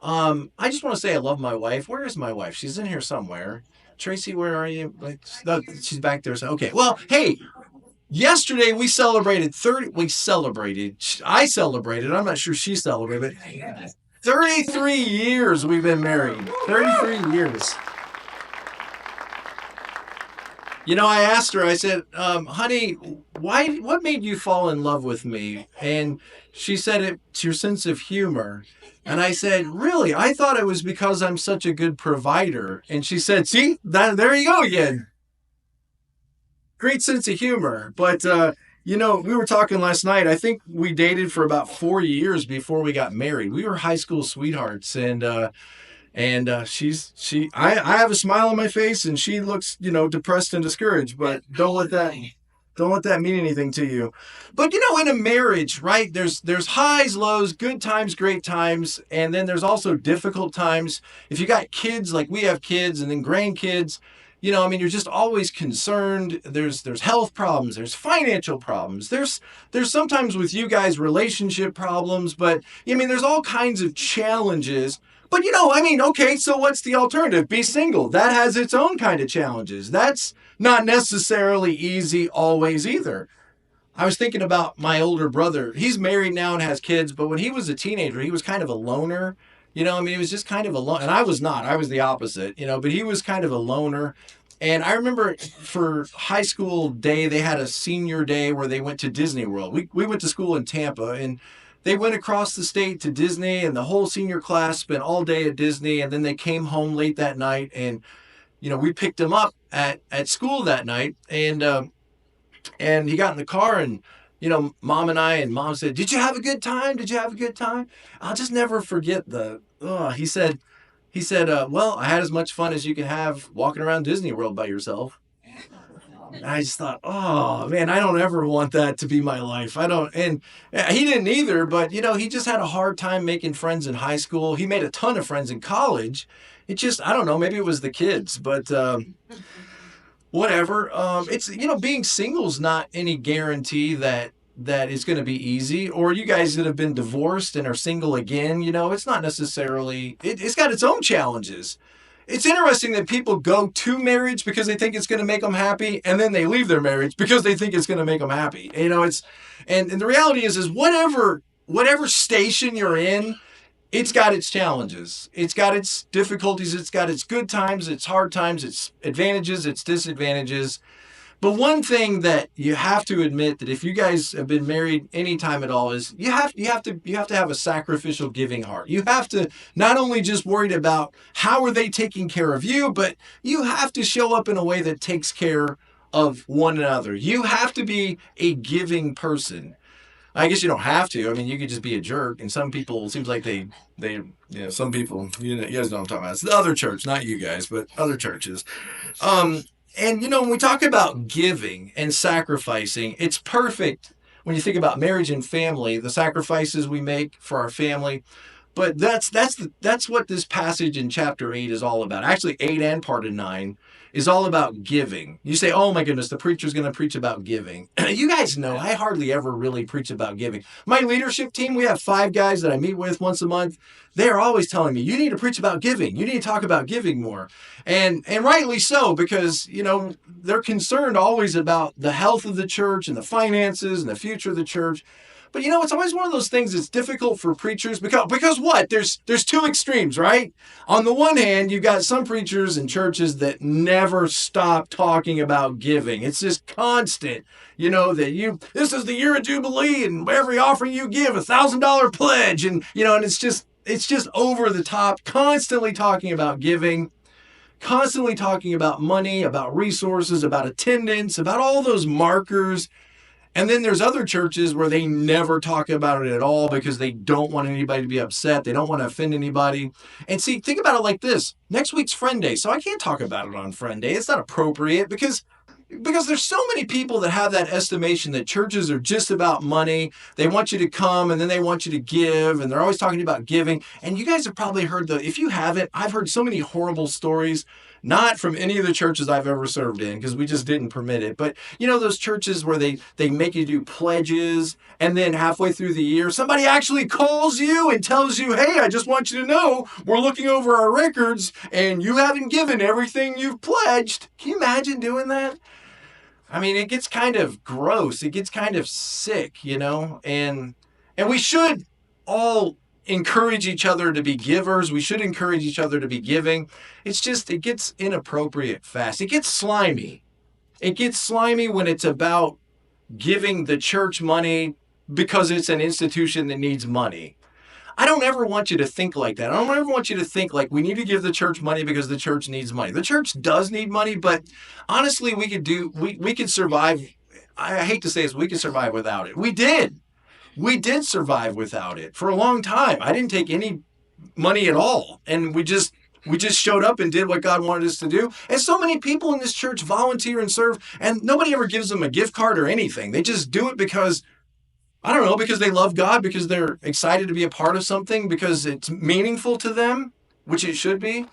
I just want to say I love my wife. Where is my wife? She's in here somewhere. Tracy, where are you? Like, no, she's back there. So, okay. Well, hey, yesterday we celebrated 30. We celebrated. I celebrated. I'm not sure she celebrated, but 33 years we've been married. 33 years. I asked her, I said, honey, what made you fall in love with me? And she said, it's your sense of humor. And I said, really? I thought it was because I'm such a good provider. And she said, see, there you go again. Great sense of humor. But, we were talking last night. I think we dated for about 4 years before we got married. We were high school sweethearts. I have a smile on my face, and she looks, depressed and discouraged. But don't let that mean anything to you. But in a marriage, right? There's highs, lows, good times, great times, and then there's also difficult times. If you got kids, like we have kids, and then grandkids, you're just always concerned. There's health problems, there's financial problems, there's sometimes with you guys relationship problems, but there's all kinds of challenges. But okay, so what's the alternative? Be single. That has its own kind of challenges. That's not necessarily easy always either. I was thinking about my older brother. He's married now and has kids, but when he was a teenager, he was kind of a loner. He was just kind of a loner. And I was not. I was the opposite, but he was kind of a loner. And I remember for high school day, they had a senior day where they went to Disney World. We went to school in Tampa, and they went across the state to Disney, and the whole senior class spent all day at Disney, and then they came home late that night, and we picked him up at school that night, and he got in the car, and mom and mom said, "Did you have a good time? Did you have a good time?" I'll just never forget he said, well, I had as much fun as you can have walking around Disney World by yourself. And I just thought, oh man, I don't ever want that to be my life. I don't, and he didn't either. But he just had a hard time making friends in high school. He made a ton of friends in college. It just, I don't know, maybe it was the kids, but whatever. It's being single's not any guarantee that is going to be easy. Or you guys that have been divorced and are single again, it's not necessarily. It's got its own challenges. It's interesting that people go to marriage because they think it's going to make them happy, and then they leave their marriage because they think it's going to make them happy. And the reality is whatever station you're in, it's got its challenges. It's got its difficulties. It's got its good times, its hard times, its advantages, its disadvantages. But one thing that you have to admit that if you guys have been married any time at all is you have to have a sacrificial giving heart. You have to not only just worried about how are they taking care of you, but you have to show up in a way that takes care of one another. You have to be a giving person. I guess you don't have to. I mean, you could just be a jerk. And some people, it seems like some people, you guys know what I'm talking about. It's the other church, not you guys, but other churches. And when we talk about giving and sacrificing, it's perfect when you think about marriage and family, the sacrifices we make for our family. But that's what this passage in chapter 8 is all about. Actually, 8 and part of 9 is all about giving. You say, oh my goodness, the preacher's going to preach about giving. You guys know I hardly ever really preach about giving. My leadership team, we have 5 guys that I meet with once a month. They're always telling me, you need to preach about giving. You need to talk about giving more. And rightly so, because, they're concerned always about the health of the church and the finances and the future of the church. But it's always one of those things that's difficult for preachers because what? There's two extremes, right? On the one hand, you've got some preachers and churches that never stop talking about giving. It's just constant, this is the year of Jubilee, and every offering you give, $1,000 pledge. And, and it's just over the top, constantly talking about giving, constantly talking about money, about resources, about attendance, about all those markers. And then there's other churches where they never talk about it at all because they don't want anybody to be upset. They don't want to offend anybody. And see, think about it like this. Next week's Friend Day, so I can't talk about it on Friend Day. It's not appropriate because there's so many people that have that estimation that churches are just about money. They want you to come and then they want you to give, and they're always talking about giving. And you guys have probably heard if you haven't, I've heard so many horrible stories Not from any of the churches I've ever served in, because we just didn't permit it. But you know those churches where they make you do pledges, and then halfway through the year, somebody actually calls you and tells you, hey, I just want you to know we're looking over our records and you haven't given everything you've pledged. Can you imagine doing that? I mean, it gets kind of gross. It gets kind of sick, you know, and we should all encourage each other to be givers. We should encourage each other to be giving. It's just, it gets inappropriate fast. It gets slimy. It gets slimy when it's about giving the church money because it's an institution that needs money. I don't ever want you to think like that. I don't ever want you to think like we need to give the church money because the church needs money. The church does need money, but honestly, we could survive. I hate to say this, we could survive without it. We did. We did survive without it for a long time. I didn't take any money at all. And we just showed up and did what God wanted us to do. And so many people in this church volunteer and serve, and nobody ever gives them a gift card or anything. They just do it because, I don't know, because they love God, because they're excited to be a part of something, because it's meaningful to them, which it should be.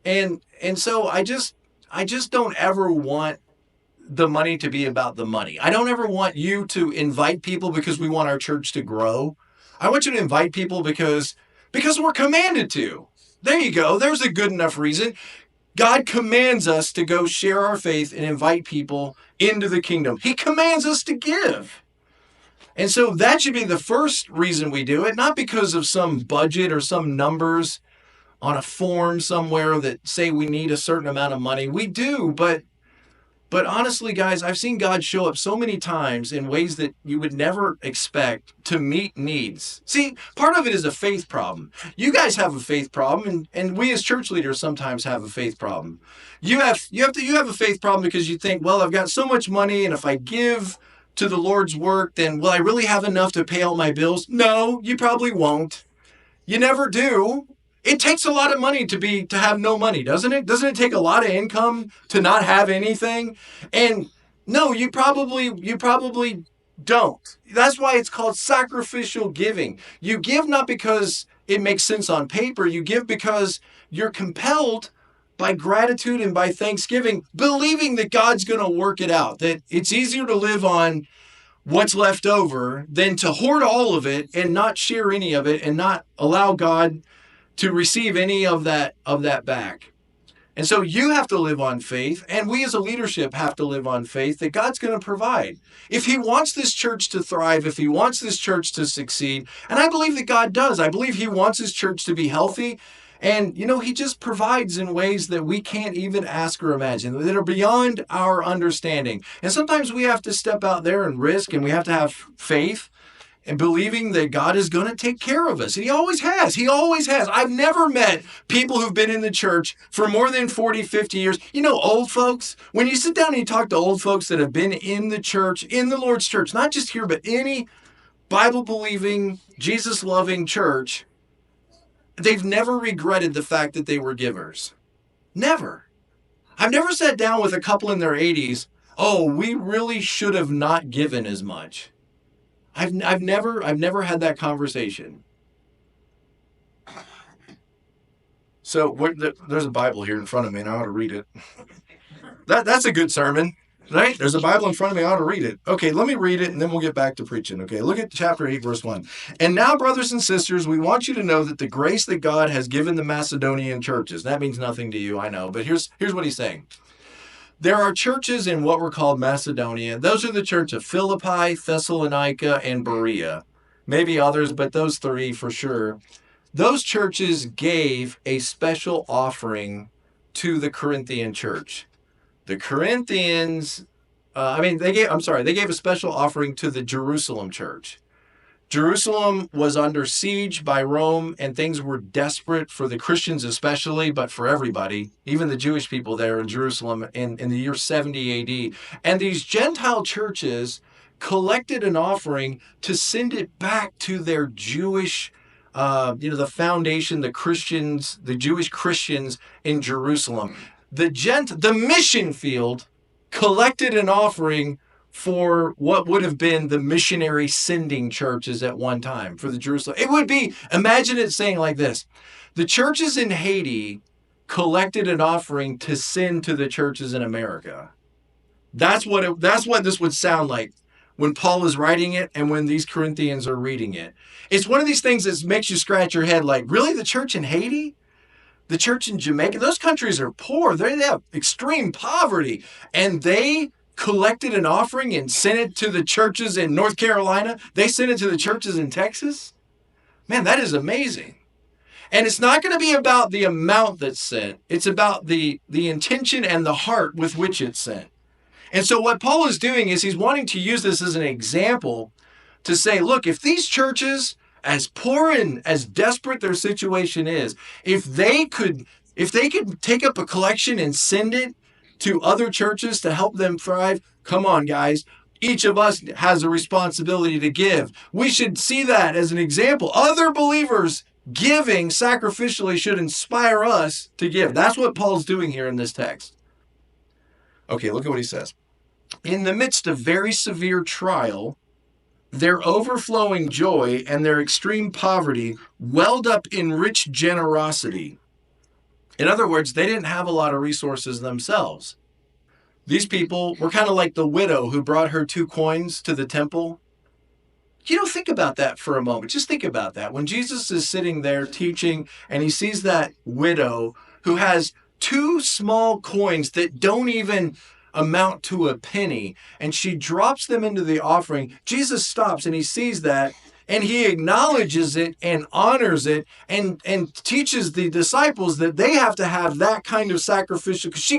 And so I just don't ever want the money to be about the money. I don't ever want you to invite people because we want our church to grow. I want you to invite people because we're commanded to. There you go. There's a good enough reason. God commands us to go share our faith and invite people into the kingdom. He commands us to give. And so that should be the first reason we do it, not because of some budget or some numbers on a form somewhere that say we need a certain amount of money. We do, but honestly, guys, I've seen God show up so many times in ways that you would never expect to meet needs. See, part of it is a faith problem. You guys have a faith problem, and we as church leaders sometimes have a faith problem. You have a faith problem because you think, well, I've got so much money, and if I give to the Lord's work, then will I really have enough to pay all my bills? No, you probably won't. You never do. It takes a lot of money to have no money, doesn't it? Doesn't it take a lot of income to not have anything? And no, you probably don't. That's why it's called sacrificial giving. You give not because it makes sense on paper. You give because you're compelled by gratitude and by thanksgiving, believing that God's going to work it out, that it's easier to live on what's left over than to hoard all of it and not share any of it and not allow God to receive any of that back. And so you have to live on faith, and we as a leadership have to live on faith that God's going to provide. If he wants this church to thrive, if he wants this church to succeed, and I believe that God does. I believe he wants his church to be healthy, and he just provides in ways that we can't even ask or imagine, that are beyond our understanding. And sometimes we have to step out there and risk, and we have to have faith and believing that God is going to take care of us. And he always has. He always has. I've never met people who've been in the church for more than 40, 50 years. Old folks, when you sit down and you talk to old folks that have been in the church, in the Lord's church, not just here, but any Bible-believing, Jesus-loving church, they've never regretted the fact that they were givers. Never. I've never sat down with a couple in their 80s, oh, we really should have not given as much. I've never had that conversation. So there's a Bible here in front of me, and I ought to read it. That's a good sermon, right? There's a Bible in front of me, I ought to read it. Okay, let me read it, and then we'll get back to preaching. Okay, look at chapter 8, verse 1. And now, brothers and sisters, we want you to know that the grace that God has given the Macedonian churches, that means nothing to you, I know, but here's what he's saying. There are churches in what were called Macedonia. Those are the church of Philippi, Thessalonica, and Berea. Maybe others, but those three for sure. Those churches gave a special offering to the Corinthian church. The Corinthians, they gave a special offering to the Jerusalem church. Jerusalem was under siege by Rome, and things were desperate for the Christians especially, but for everybody, even the Jewish people there in Jerusalem in the year 70 AD. And these Gentile churches collected an offering to send it back to their Jewish, the foundation, the Jewish Christians in Jerusalem. The mission field collected an offering for what would have been the missionary sending churches at one time for the Jerusalem. It would be, imagine it saying like this: the churches in Haiti collected an offering to send to the churches in America. That's what this would sound like when Paul is writing it and when these Corinthians are reading it. It's one of these things that makes you scratch your head like, really, the church in Haiti? The church in Jamaica? Those countries are poor. They have extreme poverty. And they collected an offering and sent it to the churches in North Carolina. They sent it to the churches in Texas. Man, that is amazing. And it's not going to be about the amount that's sent. It's about the intention and the heart with which it's sent. And so what Paul is doing is he's wanting to use this as an example to say, look, if these churches, as poor and as desperate their situation is, if they could take up a collection and send it to other churches to help them thrive, come on, guys. Each of us has a responsibility to give. We should see that as an example. Other believers giving sacrificially should inspire us to give. That's what Paul's doing here in this text. Okay, look at what he says. In the midst of very severe trial, their overflowing joy and their extreme poverty welled up in rich generosity. In other words, they didn't have a lot of resources themselves. These people were kind of like the widow who brought her 2 coins to the temple. Think about that for a moment. Just think about that. When Jesus is sitting there teaching and he sees that widow who has 2 small coins that don't even amount to a penny, and she drops them into the offering, Jesus stops and he sees that, and he acknowledges it and honors it and teaches the disciples that they have to have that kind of sacrificial, because she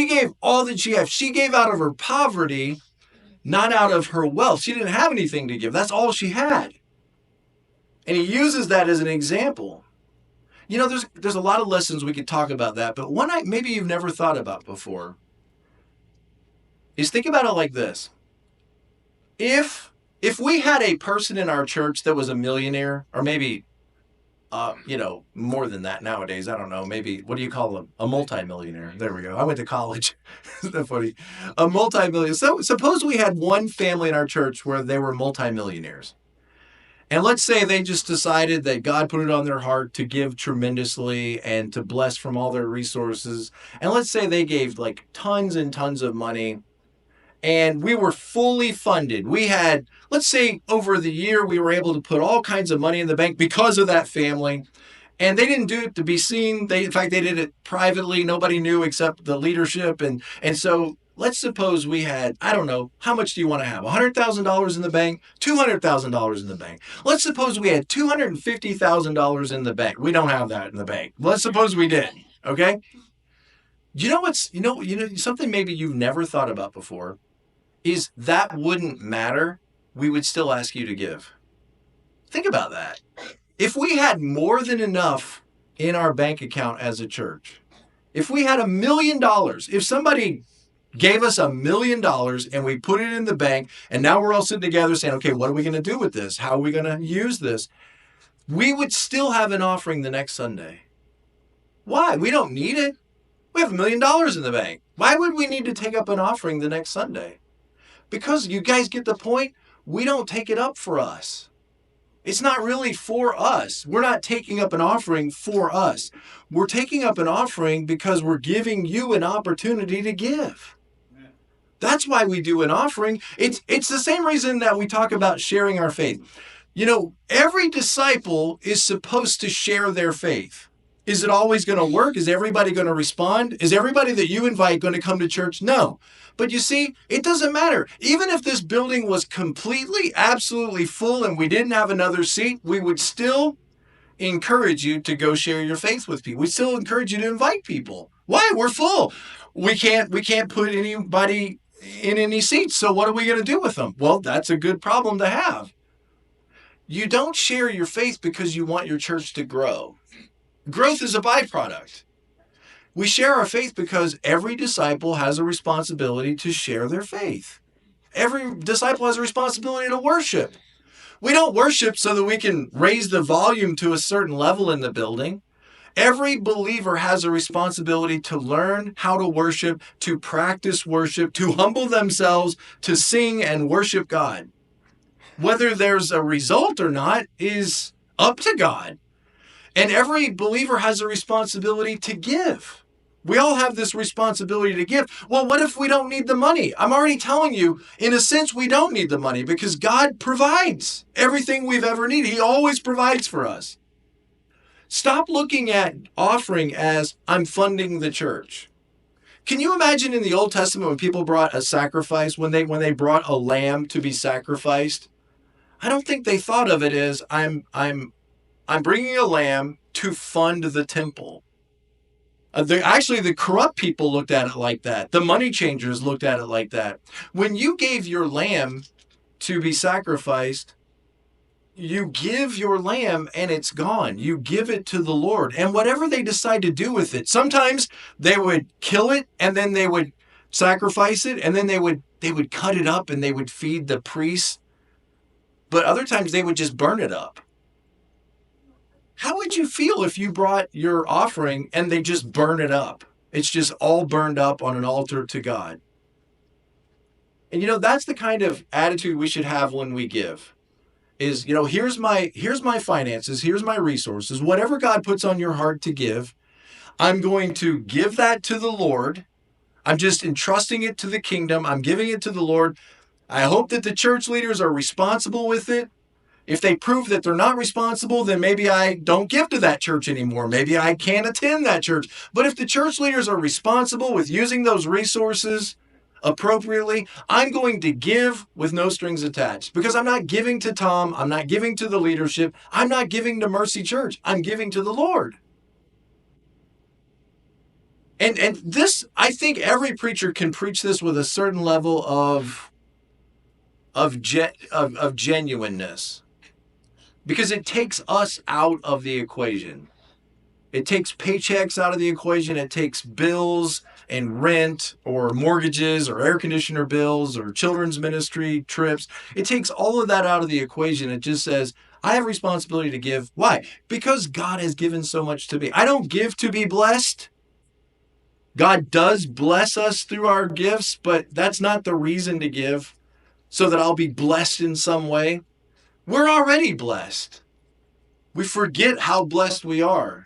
gave all that she had. She gave out of her poverty, not out of her wealth. She didn't have anything to give. That's all she had. And he uses that as an example. There's a lot of lessons we could talk about that, but one maybe you've never thought about before is think about it like this. If we had a person in our church that was a millionaire, or maybe, more than that nowadays, I don't know, maybe, what do you call them? A multimillionaire. There we go. I went to college. Isn't that funny? A multimillionaire. So suppose we had one family in our church where they were multimillionaires. And let's say they just decided that God put it on their heart to give tremendously and to bless from all their resources. And let's say they gave like tons and tons of money. And we were fully funded. We had, let's say over the year, we were able to put all kinds of money in the bank because of that family. And they didn't do it to be seen. In fact, they did it privately. Nobody knew except the leadership. And so let's suppose we had, I don't know, how much do you want to have? $100,000 in the bank? $200,000 in the bank. Let's suppose we had $250,000 in the bank. We don't have that in the bank. Let's suppose we did. Okay? Something maybe you've never thought about before is that wouldn't matter. We would still ask you to give. Think about that. If we had more than enough in our bank account as a church, if we had $1 million, if somebody gave us $1 million and we put it in the bank, and now we're all sitting together saying, okay, what are we going to do with this? How are we going to use this? We would still have an offering the next Sunday. Why? We don't need it. We have $1 million in the bank. Why would we need to take up an offering the next Sunday? Because you guys get the point. We don't take it up for us. It's not really for us. We're not taking up an offering for us. We're taking up an offering because we're giving you an opportunity to give. That's why we do an offering. It's the same reason that we talk about sharing our faith. Every disciple is supposed to share their faith. Is it always going to work? Is everybody going to respond? Is everybody that you invite going to come to church? No. But you see, it doesn't matter. Even if this building was completely, absolutely full and we didn't have another seat, we would still encourage you to go share your faith with people. We still encourage you to invite people. Why? We're full. We can't put anybody in any seats. So what are we going to do with them? Well, that's a good problem to have. You don't share your faith because you want your church to grow. Growth is a byproduct. We share our faith because every disciple has a responsibility to share their faith. Every disciple has a responsibility to worship. We don't worship so that we can raise the volume to a certain level in the building. Every believer has a responsibility to learn how to worship, to practice worship, to humble themselves, to sing and worship God. Whether there's a result or not is up to God. And every believer has a responsibility to give. We all have this responsibility to give. Well, what if we don't need the money? I'm already telling you, in a sense, we don't need the money because God provides everything we've ever needed. He always provides for us. Stop looking at offering as I'm funding the church. Can you imagine in the Old Testament when people brought a sacrifice, when they brought a lamb to be sacrificed? I don't think they thought of it as I'm bringing a lamb to fund the temple. Actually, the corrupt people looked at it like that. The money changers looked at it like that. When you gave your lamb to be sacrificed, you give your lamb and it's gone. You give it to the Lord. And whatever they decide to do with it, sometimes they would kill it and then they would sacrifice it and then they would cut it up and they would feed the priests. But other times they would just burn it up. How would you feel if you brought your offering and they just burn it up? It's just all burned up on an altar to God. And that's the kind of attitude we should have when we give. Is, here's my finances, here's my resources, whatever God puts on your heart to give, I'm going to give that to the Lord. I'm just entrusting it to the kingdom. I'm giving it to the Lord. I hope that the church leaders are responsible with it. If they prove that they're not responsible, then maybe I don't give to that church anymore. Maybe I can't attend that church. But if the church leaders are responsible with using those resources appropriately, I'm going to give with no strings attached because I'm not giving to Tom. I'm not giving to the leadership. I'm not giving to Mercy Church. I'm giving to the Lord. And this, I think every preacher can preach this with a certain level of genuineness. Because it takes us out of the equation. It takes paychecks out of the equation. It takes bills and rent or mortgages or air conditioner bills or children's ministry trips. It takes all of that out of the equation. It just says, I have responsibility to give. Why? Because God has given so much to me. I don't give to be blessed. God does bless us through our gifts, but that's not the reason to give so that I'll be blessed in some way. We're already blessed. We forget how blessed we are.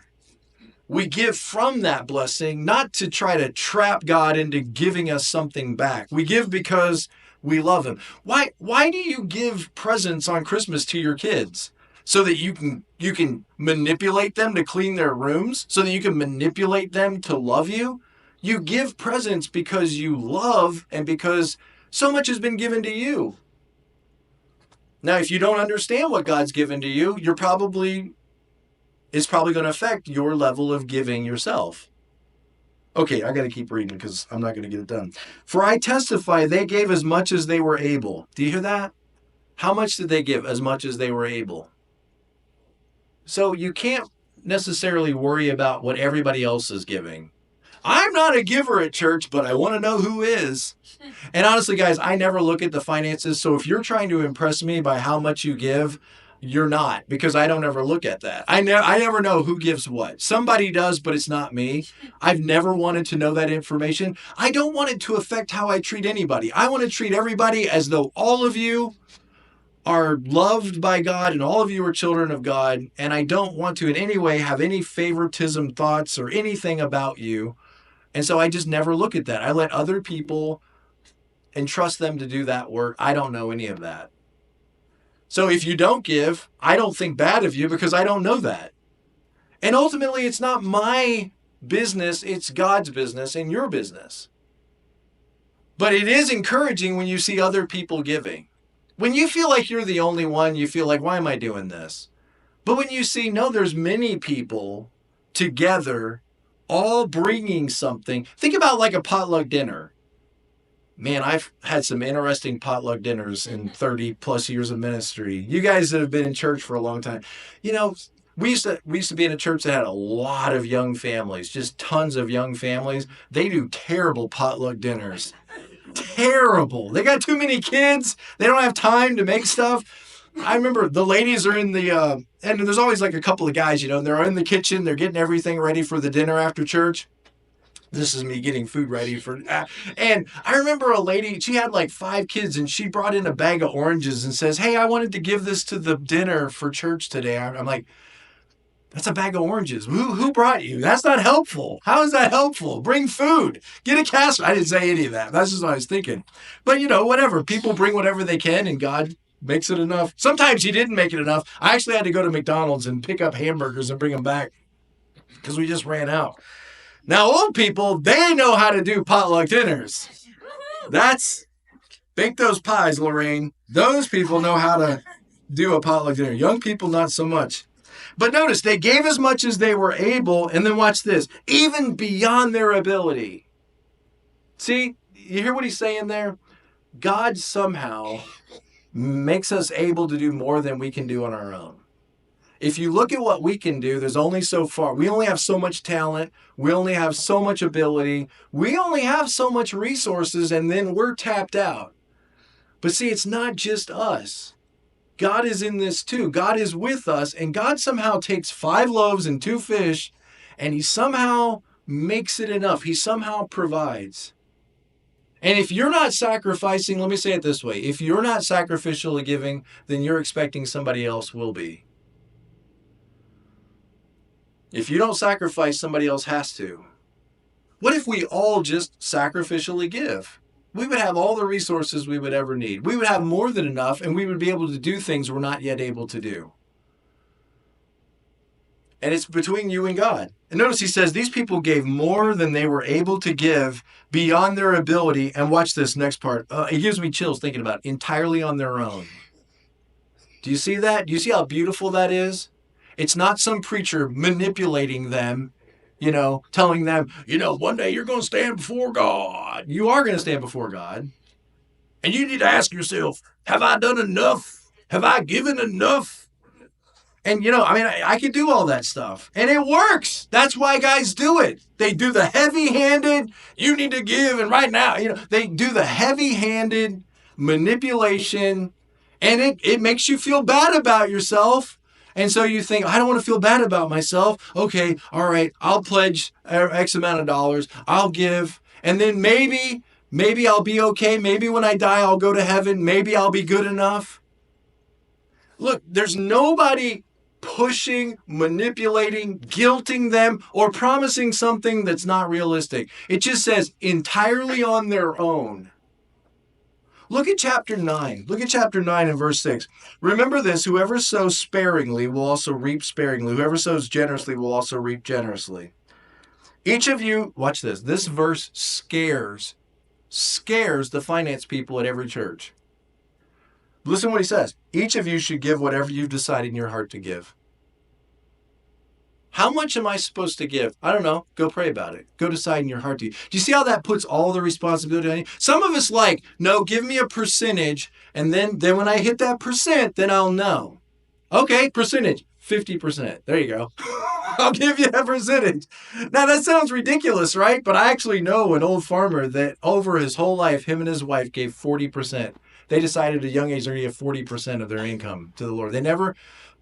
We give from that blessing, not to try to trap God into giving us something back. We give because we love Him. Why do you give presents on Christmas to your kids? So that you can manipulate them to clean their rooms? So that you can manipulate them to love you? You give presents because you love and because so much has been given to you. Now, if you don't understand what God's given to you, it's probably going to affect your level of giving yourself. Okay, I got to keep reading because I'm not going to get it done. For I testify they gave as much as they were able. Do you hear that? How much did they give? As much as they were able. So you can't necessarily worry about what everybody else is giving. I'm not a giver at church, but I want to know who is. And honestly, guys, I never look at the finances. So if you're trying to impress me by how much you give, you're not, because I don't ever look at that. I never know who gives what. Somebody does, but it's not me. I've never wanted to know that information. I don't want it to affect how I treat anybody. I want to treat everybody as though all of you are loved by God and all of you are children of God. And I don't want to in any way have any favoritism thoughts or anything about you. And so I just never look at that. I let other people entrust them to do that work. I don't know any of that. So if you don't give, I don't think bad of you because I don't know that. And ultimately, it's not my business, it's God's business and your business. But it is encouraging when you see other people giving. When you feel like you're the only one, you feel like, why am I doing this? But when you see, no, there's many people together all bringing something. Think about like a potluck dinner. Man, I've had some interesting potluck dinners in 30 plus years of ministry. You guys that have been in church for a long time, we used to be in a church that had a lot of young families, just tons of young families. They do terrible potluck dinners. Terrible. They got too many kids. They don't have time to make stuff. I remember the ladies are in the, and there's always like a couple of guys, they're in the kitchen. They're getting everything ready for the dinner after church. This is me getting food ready for, and I remember a lady, she had like 5 kids and she brought in a bag of oranges and says, hey, I wanted to give this to the dinner for church today. I'm like, That's a bag of oranges. Who brought you? That's not helpful. How is that helpful? Bring food. Get a casserole. I didn't say any of that. That's just what I was thinking. But, whatever. People bring whatever they can, and God makes it enough. Sometimes he didn't make it enough. I actually had to go to McDonald's and pick up hamburgers and bring them back because we just ran out. Now, old people, they know how to do potluck dinners. Bake those pies, Lorraine. Those people know how to do a potluck dinner. Young people, not so much. But notice, they gave as much as they were able, and then watch this, even beyond their ability. See, you hear what he's saying there? God somehow makes us able to do more than we can do on our own. If you look at what we can do, there's only so far. We only have so much talent. We only have so much ability. We only have so much resources, and then we're tapped out. But see, it's not just us. God is in this too. God is with us, and God somehow takes 5 loaves and 2 fish, and he somehow makes it enough. He somehow provides. And if you're not sacrificing, let me say it this way, if you're not sacrificially giving, then you're expecting somebody else will be. If you don't sacrifice, somebody else has to. What if we all just sacrificially give? We would have all the resources we would ever need. We would have more than enough, and we would be able to do things we're not yet able to do. And it's between you and God. And notice he says these people gave more than they were able to give beyond their ability. And watch this next part. It gives me chills thinking about it. Entirely on their own. Do you see that? Do you see how beautiful that is? It's not some preacher manipulating them, telling them, one day you're going to stand before God. You are going to stand before God. And you need to ask yourself, have I done enough? Have I given enough? And, I could do all that stuff. And it works. That's why guys do it. They do the heavy-handed, you need to give. And right now, they do the heavy-handed manipulation. And it makes you feel bad about yourself. And so you think, I don't want to feel bad about myself. Okay, all right, I'll pledge X amount of dollars. I'll give. And then maybe I'll be okay. Maybe when I die, I'll go to heaven. Maybe I'll be good enough. Look, there's nobody pushing, manipulating, guilting them, or promising something that's not realistic. It just says entirely on their own. Look at chapter 9. Look at chapter 9 and verse 6. Remember this, whoever sows sparingly will also reap sparingly. Whoever sows generously will also reap generously. Each of you, watch this. This verse scares the finance people at every church. Listen to what he says. Each of you should give whatever you've decided in your heart to give. How much am I supposed to give? I don't know. Go pray about it. Go decide in your heart to. Do you see how that puts all the responsibility on you? Some of us no, give me a percentage, and then when I hit that percent, then I'll know. Okay, percentage, 50%. There you go. I'll give you a percentage. Now, that sounds ridiculous, right? But I actually know an old farmer that over his whole life, him and his wife gave 40%. They decided at a young age they're going to give 40% of their income to the Lord.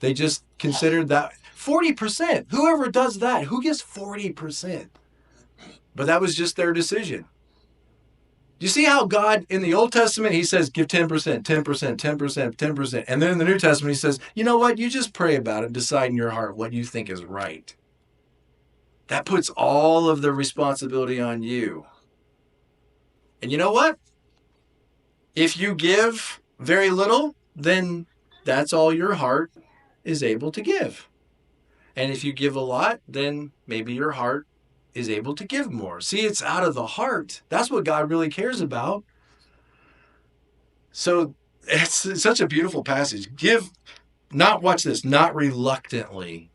They just considered that 40%. Whoever does that, who gets 40%? But that was just their decision. Do you see how God, in the Old Testament, he says, give 10%, 10%, 10%, 10%. And then in the New Testament, he says, you know what? You just pray about it. Decide in your heart what you think is right. That puts all of the responsibility on you. And you know what? If you give very little, then that's all your heart is able to give. And if you give a lot, then maybe your heart is able to give more. See, it's out of the heart. That's what God really cares about. So it's such a beautiful passage. Give, watch this, not reluctantly.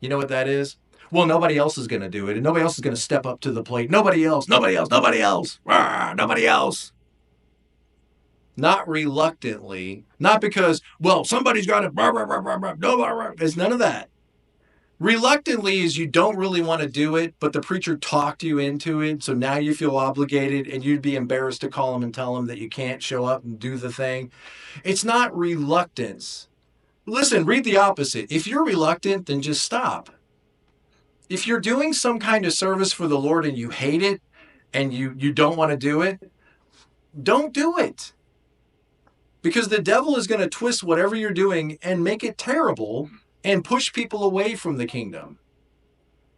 You know what that is? Well, nobody else is going to do it, and nobody else is going to step up to the plate. Nobody else. Rah, nobody else. Not reluctantly, not because, somebody's got to, there's none of that. Reluctantly is you don't really want to do it, but the preacher talked you into it, so now you feel obligated, and you'd be embarrassed to call him and tell him that you can't show up and do the thing. It's not reluctance. Listen, read the opposite. If you're reluctant, then just stop. If you're doing some kind of service for the Lord and you hate it, and you don't want to do it, don't do it. Because the devil is going to twist whatever you're doing and make it terrible and push people away from the kingdom.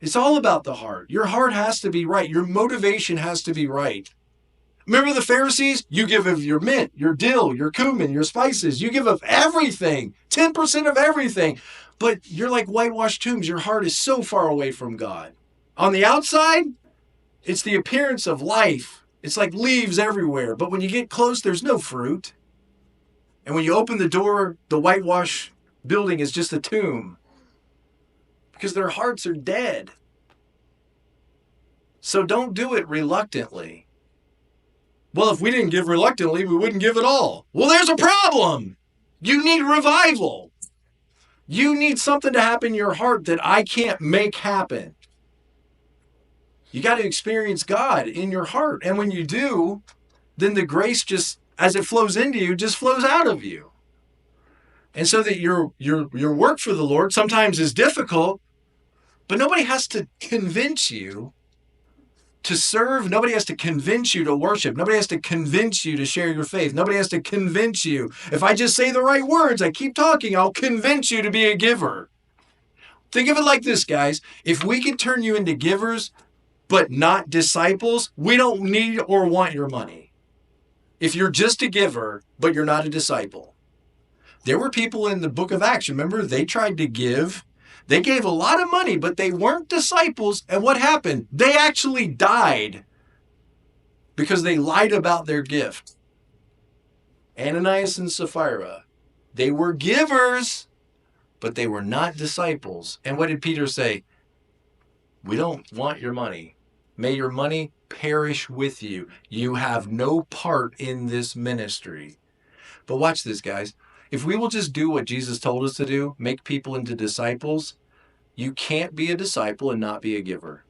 It's all about the heart. Your heart has to be right. Your motivation has to be right. Remember the Pharisees? You give of your mint, your dill, your cumin, your spices. You give of everything, 10% of everything. But you're like whitewashed tombs. Your heart is so far away from God. On the outside, it's the appearance of life. It's like leaves everywhere. But when you get close, there's no fruit. And when you open the door, the whitewash building is just a tomb. Because their hearts are dead. So don't do it reluctantly. Well, if we didn't give reluctantly, we wouldn't give at all. Well, there's a problem. You need revival. You need something to happen in your heart that I can't make happen. You got to experience God in your heart. And when you do, then the grace just, as it flows into you, just flows out of you. And so that your work for the Lord sometimes is difficult, but nobody has to convince you to serve. Nobody has to convince you to worship. Nobody has to convince you to share your faith. Nobody has to convince you. If I just say the right words, I keep talking, I'll convince you to be a giver. Think of it like this, guys. If we can turn you into givers, but not disciples, we don't need or want your money. If you're just a giver, but you're not a disciple. There were people in the book of Acts, remember? They tried to give. They gave a lot of money, but they weren't disciples. And what happened? They actually died because they lied about their gift. Ananias and Sapphira, they were givers, but they were not disciples. And what did Peter say? We don't want your money. May your money perish with you. You have no part in this ministry. But watch this, guys. If we will just do what Jesus told us to do, make people into disciples, you can't be a disciple and not be a giver.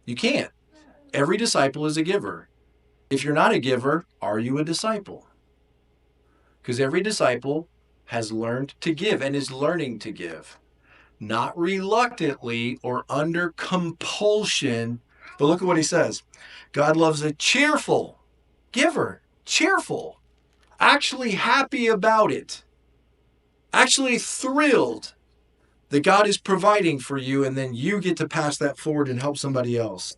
You can't. Every disciple is a giver. If you're not a giver, are you a disciple? Because every disciple has learned to give and is learning to give. Not reluctantly or under compulsion. But look at what he says. God loves a cheerful giver. Cheerful. Actually happy about it. Actually thrilled that God is providing for you, and then you get to pass that forward and help somebody else.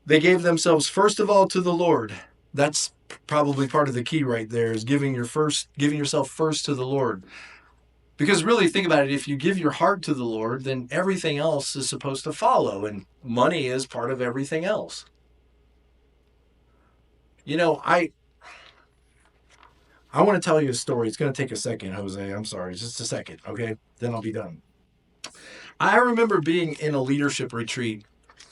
They gave themselves first of all to the Lord. That's probably part of the key right there, is giving yourself first to the Lord. Because really, think about it, if you give your heart to the Lord, then everything else is supposed to follow, and money is part of everything else. You know, I want to tell you a story. It's going to take a second, Jose. I'm sorry. Just a second, okay? Then I'll be done. I remember being in a leadership retreat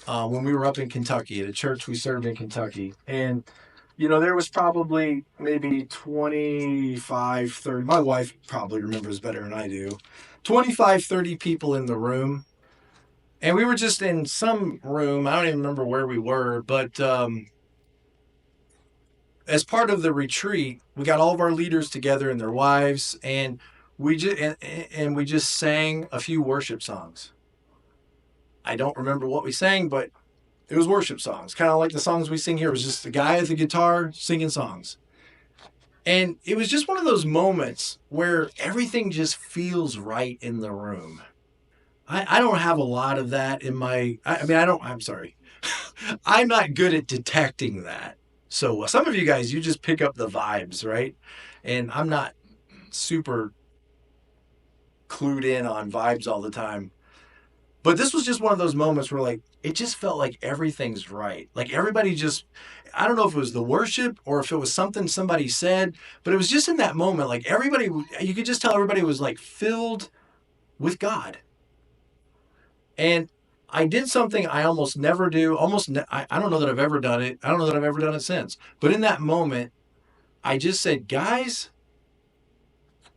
when we were up in Kentucky, at a church we served in Kentucky. And, you know, there was probably maybe 25, 30. My wife probably remembers better than I do. 25, 30 people in the room. And we were just in some room. I don't even remember where we were, but as part of the retreat, we got all of our leaders together and their wives, and we just sang a few worship songs. I don't remember what we sang, but it was worship songs, kind of like the songs we sing here. It was just a guy at the guitar singing songs. And it was just one of those moments where everything just feels right in the room. I don't have a lot of that in my, I'm sorry. I'm not good at detecting that. So some of you guys, you just pick up the vibes, right? And I'm not super clued in on vibes all the time. But this was just one of those moments where, like, it just felt like everything's right. Like everybody just, I don't know if it was the worship or if it was something somebody said, but it was just in that moment, like everybody, you could just tell everybody was like filled with God. And I did something I almost never do. I don't know that I've ever done it. I don't know that I've ever done it since. But in that moment, I just said, guys,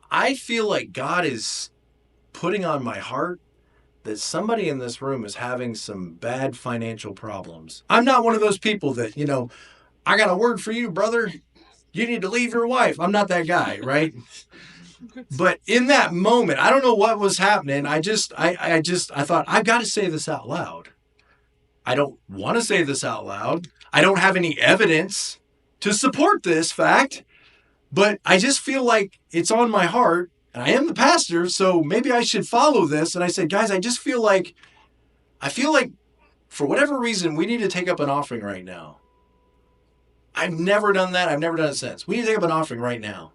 I feel like God is putting on my heart that somebody in this room is having some bad financial problems. I'm not one of those people that, you know, I got a word for you, brother. You need to leave your wife. I'm not that guy, right? But in that moment, I don't know what was happening. I thought, I've got to say this out loud. I don't want to say this out loud. I don't have any evidence to support this fact, but I just feel like it's on my heart. And I am the pastor, so maybe I should follow this. And I said, guys, I feel like for whatever reason, we need to take up an offering right now. I've never done that. I've never done it since. We need to take up an offering right now.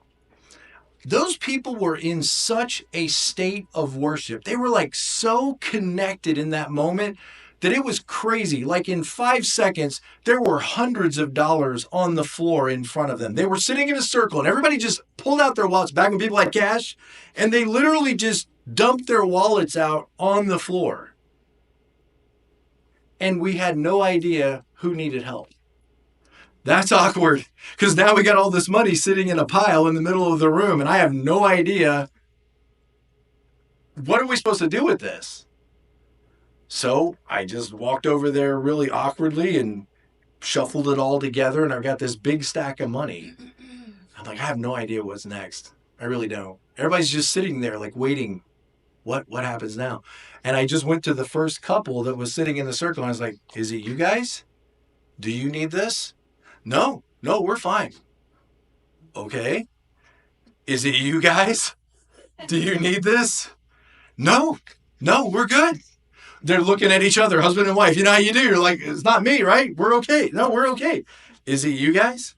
Those people were in such a state of worship. They were like so connected in that moment that it was crazy. Like in 5 seconds, there were hundreds of dollars on the floor in front of them. They were sitting in a circle and everybody just pulled out their wallets back when people had cash, and they literally just dumped their wallets out on the floor. And we had no idea who needed help. That's awkward, because now we got all this money sitting in a pile in the middle of the room, and I have no idea what are we supposed to do with this. So I just walked over there really awkwardly and shuffled it all together, and I've got this big stack of money. I'm like, I have no idea what's next. I really don't. Everybody's just sitting there like waiting. What happens now? And I just went to the first couple that was sitting in the circle, and I was like, is it you guys? Do you need this? No, we're fine. Okay. Is it you guys? Do you need this? No, we're good. They're looking at each other, husband and wife. You know how you do? You're like, it's not me, right? We're okay. No, we're okay. Is it you guys?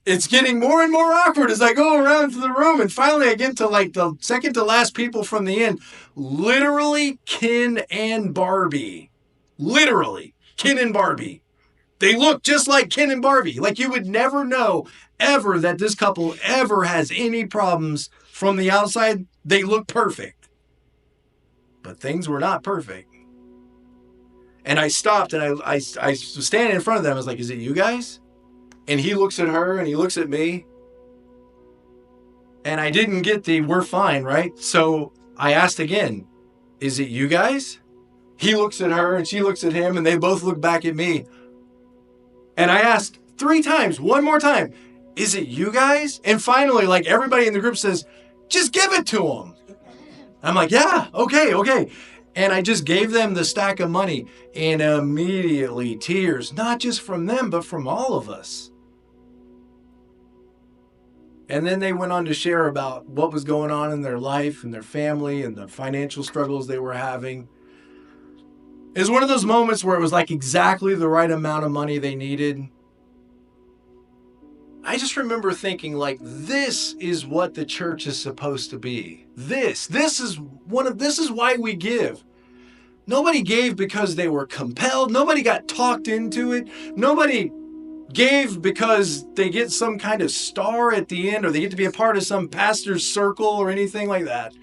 It's getting more and more awkward as I go around to the room. And finally I get to like the second to last people from the end. Literally Ken and Barbie. Literally Ken and Barbie. They look just like Ken and Barbie. Like you would never know ever that this couple ever has any problems from the outside. They look perfect. But things were not perfect. And I stopped and I was standing in front of them. I was like, is it you guys? And he looks at her and he looks at me. And I didn't get the we're fine, right? So I asked again, is it you guys? He looks at her and she looks at him and they both look back at me. And I asked 3 times, one more time, is it you guys? And finally, like everybody in the group says, just give it to them. I'm like, yeah, okay. And I just gave them the stack of money, and immediately tears, not just from them, but from all of us. And then they went on to share about what was going on in their life and their family and the financial struggles they were having. It was one of those moments where it was like exactly the right amount of money they needed. I just remember thinking like, this is what the church is supposed to be. This is why we give. Nobody gave because they were compelled. Nobody got talked into it. Nobody gave because they get some kind of star at the end or they get to be a part of some pastor's circle or anything like that.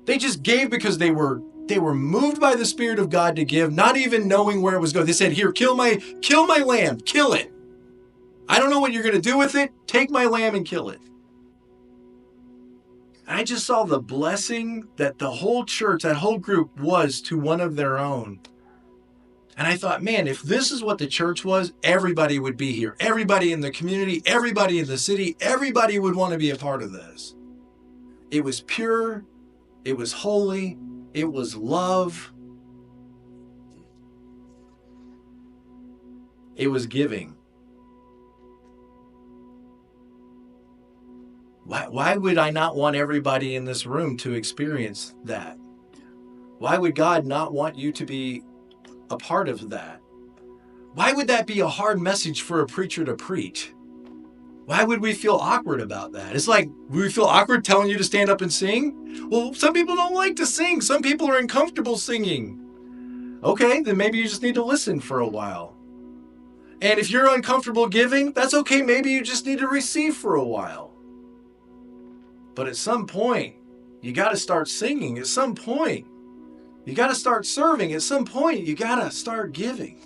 They just gave because they were moved by the Spirit of God to give, not even knowing where it was going. They said, here, kill my lamb, kill it. I don't know what you're going to do with it. Take my lamb and kill it. And I just saw the blessing that the whole church, that whole group was to one of their own. And I thought, man, if this is what the church was, everybody would be here. Everybody in the community, everybody in the city, everybody would want to be a part of this. It was pure. It was holy. It was love. It was giving. Why would I not want everybody in this room to experience that? Why would God not want you to be a part of that? Why would that be a hard message for a preacher to preach? Why would we feel awkward about that? It's like, we feel awkward telling you to stand up and sing? Well, some people don't like to sing. Some people are uncomfortable singing. Okay, then maybe you just need to listen for a while. And if you're uncomfortable giving, that's okay. Maybe you just need to receive for a while. But at some point, you got to start singing. At some point, you got to start serving. At some point, you got to start giving.